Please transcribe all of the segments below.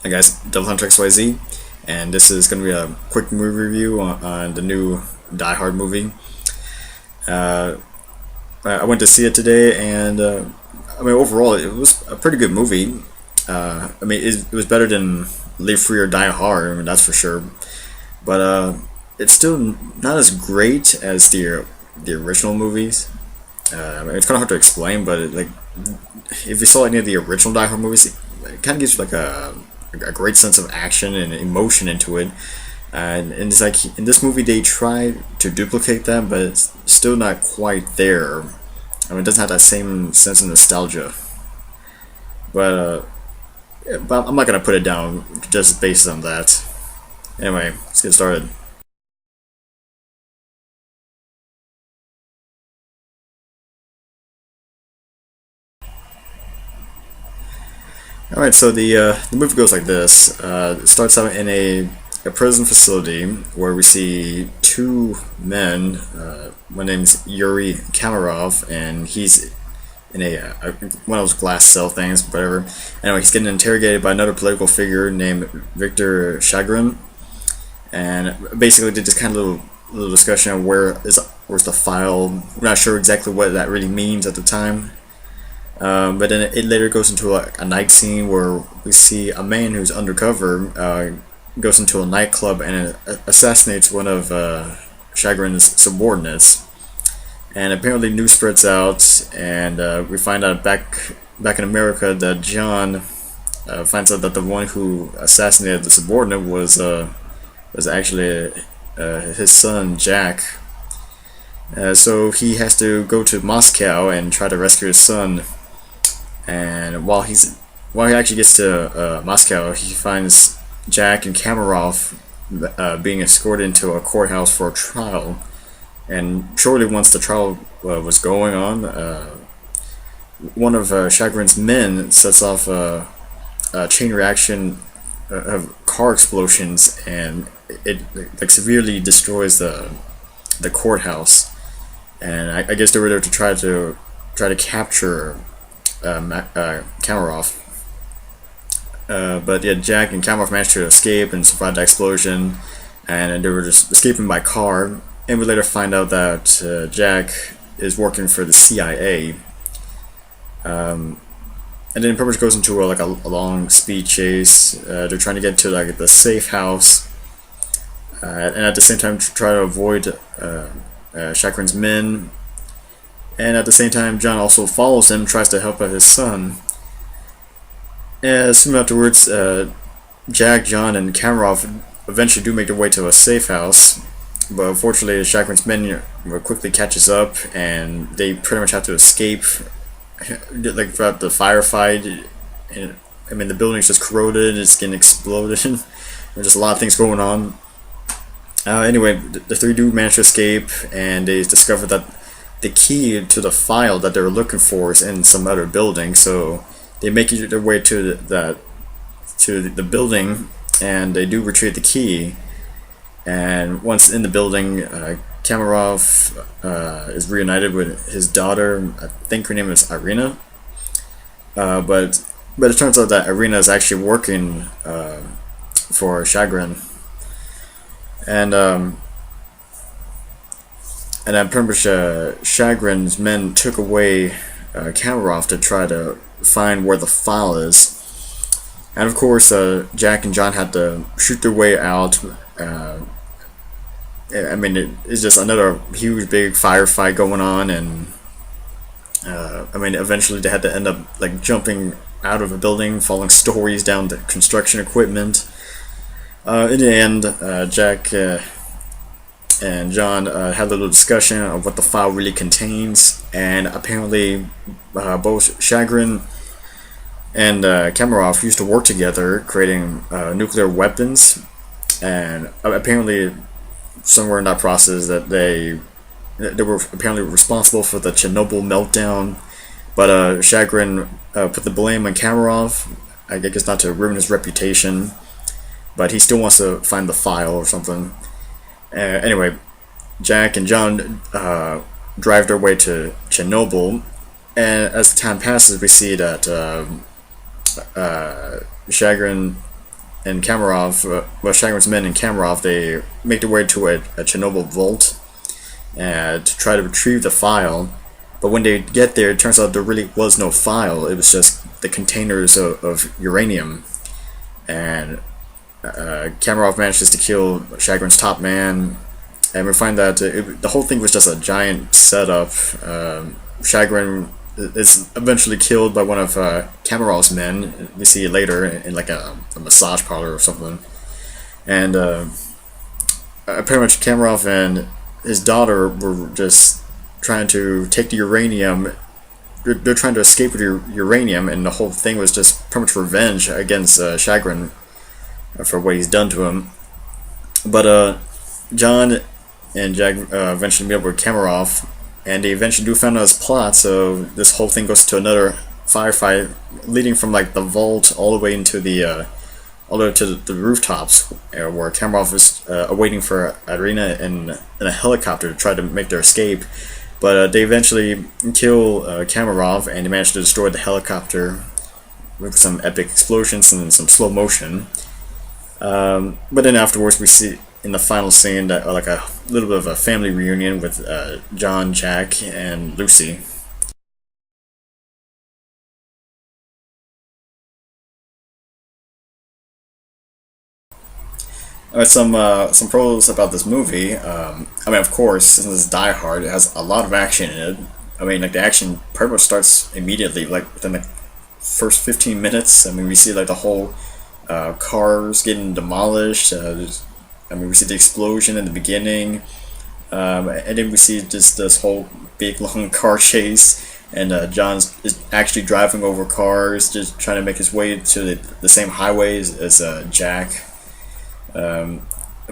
Hi guys, DevilHunterXYZ, and this is going to be a quick movie review on the new Die Hard movie. Uh, I went to see it today, and overall, it was a pretty good movie. It was better than Live Free or Die Hard, that's for sure. But it's still not as great as the original movies. It's kind of hard to explain, but if you saw any of the original Die Hard movies, it kind of gives you like a great sense of action and emotion into it. And it's like in this movie they try to duplicate that, but it's still not quite there. It doesn't have that same sense of nostalgia. But but I'm not gonna put it down just based on that. Anyway, let's get started. All right, so the movie goes like this. It starts out in a prison facility where we see two men. One name's Yuri Kamarov, and he's in one of those glass cell things, whatever. Anyway, he's getting interrogated by another political figure named Victor Chagrin, and basically they just kind of little discussion of where's the file. We're not sure exactly what that really means at the time. But then it later goes into a night scene where we see a man who's undercover goes into a nightclub and assassinates one of Chagrin's subordinates. And apparently news spreads out, and we find out back in America that John finds out that the one who assassinated the subordinate was actually his son Jack. So he has to go to Moscow and try to rescue his son. And while he actually gets to Moscow, he finds Jack and Kamarov being escorted into a courthouse for a trial. And shortly once the trial was going on, one of Chagrin's men sets off a chain reaction of car explosions, and it like severely destroys the courthouse. And I guess they were there to try to capture Kamarov. But yeah, Jack and Kamarov managed to escape and survive the explosion, and they were just escaping by car. And we later find out that Jack is working for the CIA. And then it pretty much goes into a long speed chase. They're trying to get to like the safe house, and at the same time try to avoid Chagrin's men. And at the same time, John also follows him, tries to help out his son. And soon afterwards, Jack, John, and Kamarov eventually do make their way to a safe house. But unfortunately, Chagrin's men quickly catches up, and they pretty much have to escape. Like throughout the firefight, and the building's just corroded, it's getting exploded. There's just a lot of things going on. Anyway, the three do manage to escape, and they discover that the key to the file that they were looking for is in some other building. So they make their way to the building, and they do retrieve the key. And once in the building, Kamarov is reunited with his daughter. I think her name is Irina. But it turns out that Irina is actually working for Chagrin. And then pretty much Chagrin's men took away Kamarov to try to find where the file is. And of course, Jack and John had to shoot their way out. It's just another huge big firefight going on, and eventually they had to end up like jumping out of a building, falling stories down to construction equipment. In the end, Jack and John had a little discussion of what the file really contains, and apparently both Chagrin and Kamarov used to work together creating nuclear weapons, and apparently somewhere in that process that they were apparently responsible for the Chernobyl meltdown. But Chagrin put the blame on Kamarov, I guess not to ruin his reputation, but he still wants to find the file or something. Anyway, Jack and John drive their way to Chernobyl, and as time passes, we see that Chagrin and Kamarov, Shagrin's men and Kamarov, they make their way to a Chernobyl vault to try to retrieve the file. But when they get there, it turns out there really was no file. It was just the containers of uranium. And Kamarov manages to kill Shagrin's top man. And we find that the whole thing was just a giant setup. Chagrin is eventually killed by one of Kamarov's men. We see it later in like a massage parlor or something. And pretty much Kamarov and his daughter were just trying to take the uranium. They're trying to escape with uranium, and the whole thing was just pretty much revenge against Chagrin for what he's done to him. But John and Jack eventually meet up with Kamarov, and they eventually do find out his plot. So this whole thing goes to another firefight, leading from like the vault all the way into the all the way to the rooftops, where Kamarov is awaiting for Irina in a helicopter to try to make their escape. But they eventually kill Kamarov, and they manage to destroy the helicopter with some epic explosions and some slow motion. But then afterwards, we see in the final scene that like a little bit of a family reunion with John, Jack, and Lucy. Some pros about this movie. I mean, of course, since it's Die Hard, it has a lot of action in it. I mean, like the action pretty much starts immediately, like within the first 15 minutes. I mean, we see like the whole cars getting demolished. I mean, we see the explosion in the beginning, and then we see just this whole big long car chase. And John is actually driving over cars, just trying to make his way to the same highways as Jack. And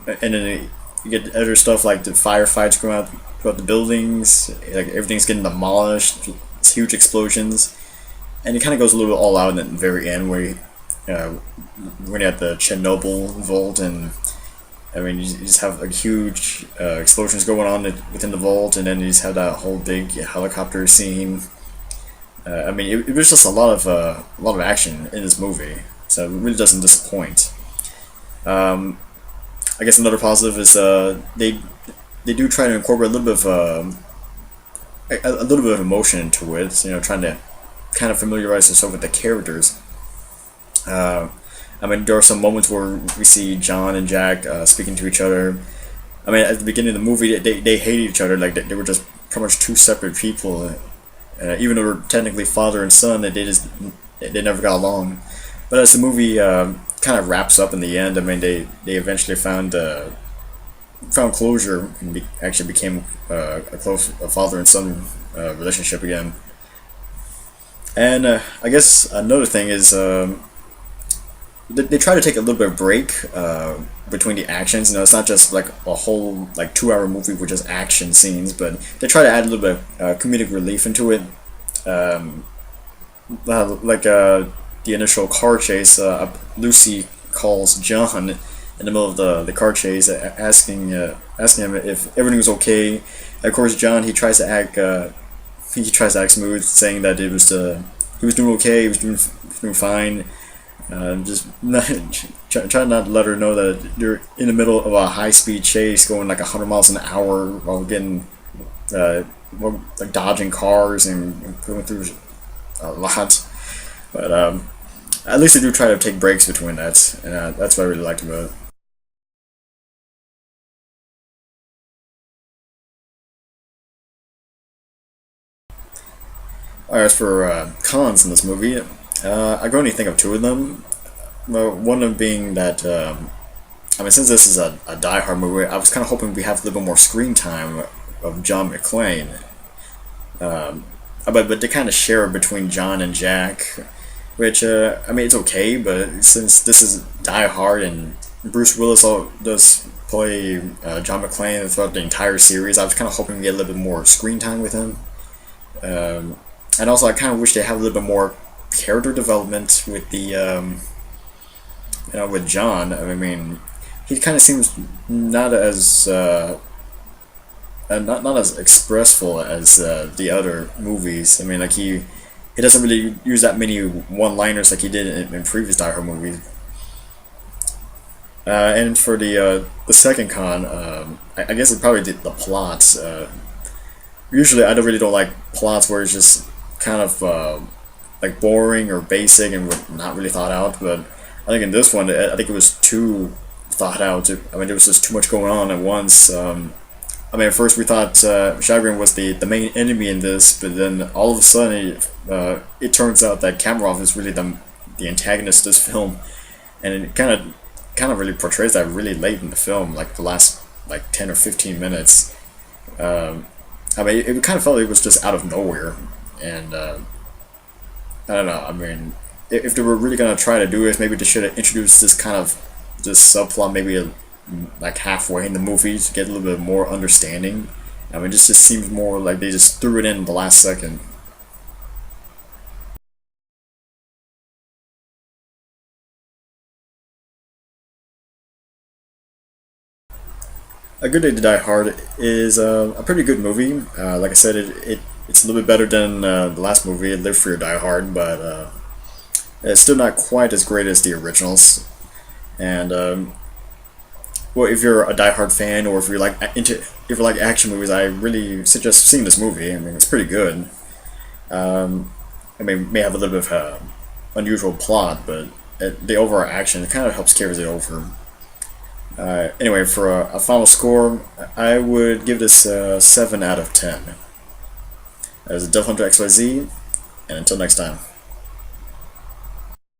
then you get other stuff like the firefights going out throughout the buildings, like everything's getting demolished, it's huge explosions, and it kind of goes a little bit all out at the very end where when you're at the Chernobyl vault, and I mean you just have like huge explosions going on within the vault, and then you just have that whole big helicopter scene. I mean it was just a lot of action in this movie, so it really doesn't disappoint. I guess another positive is they do try to incorporate a little bit of a little bit of emotion into it. You know, trying to kind of familiarize yourself with the characters. I mean, there are some moments where we see John and Jack speaking to each other. I mean, at the beginning of the movie, they hated each other. Like they were just pretty much two separate people. Even though they're technically father and son, they never got along. But as the movie kind of wraps up in the end, I mean, they eventually found closure and actually became a close father and son relationship again. And I guess another thing is they try to take a little bit of break between the actions. You know, it's not just like a whole like 2 hour movie with just action scenes, but they try to add a little bit of comedic relief into it. The initial car chase, Lucy calls John in the middle of the car chase, asking him if everything was okay. And of course, John, he tries to act smooth, saying that he was doing okay, he was doing fine. Just not, trying not to let her know that you're in the middle of a high-speed chase, going like 100 miles an hour while getting like dodging cars and going through a lot. But at least they do try to take breaks between that, and that's what I really liked about it. As for cons in this movie, I can only think of two of them. Well, one of them being that, I mean, since this is a Die Hard movie, I was kind of hoping we have a little bit more screen time of John McClane. But they kind of share it between John and Jack, which, I mean, it's okay, but since this is Die Hard and Bruce Willis does play John McClane throughout the entire series, I was kind of hoping to get a little bit more screen time with him. And also, I kind of wish they had a little bit more character development with with John. I mean, he kind of seems not as not as expressful as the other movies. I mean, like he doesn't really use that many one-liners like he did in previous Die Hard movies. And for the second con, I guess it's probably the plots. Usually, I don't like plots where it's just kind of like boring or basic and not really thought out. But I think in this one, I think it was too thought out. I mean, there was just too much going on at once. I mean, at first we thought Shagrin was the main enemy in this, but then all of a sudden it turns out that Kamarov is really the antagonist of this film, and it kind of really portrays that really late in the film, like the last like 10 or 15 minutes. I mean, it kind of felt like it was just out of nowhere, and I don't know. I mean, if they were really gonna try to do it, maybe they should have introduced this subplot maybe like halfway in the movie to get a little bit more understanding. I mean, this just seems more like they just threw it in the last second. A Good Day to Die Hard is a pretty good movie. Like I said, it's a little bit better than the last movie, Live Free or Die Hard, but it's still not quite as great as the originals. And well, if you're a Die Hard fan, or if you like action movies, I really suggest seeing this movie. I mean, it's pretty good. I mean, it may have a little bit of unusual plot, but the overall action it kind of helps carries it over. Anyway, for a final score, I would give this 7 out of 10. As a DevilHunterXYZ, and until next time.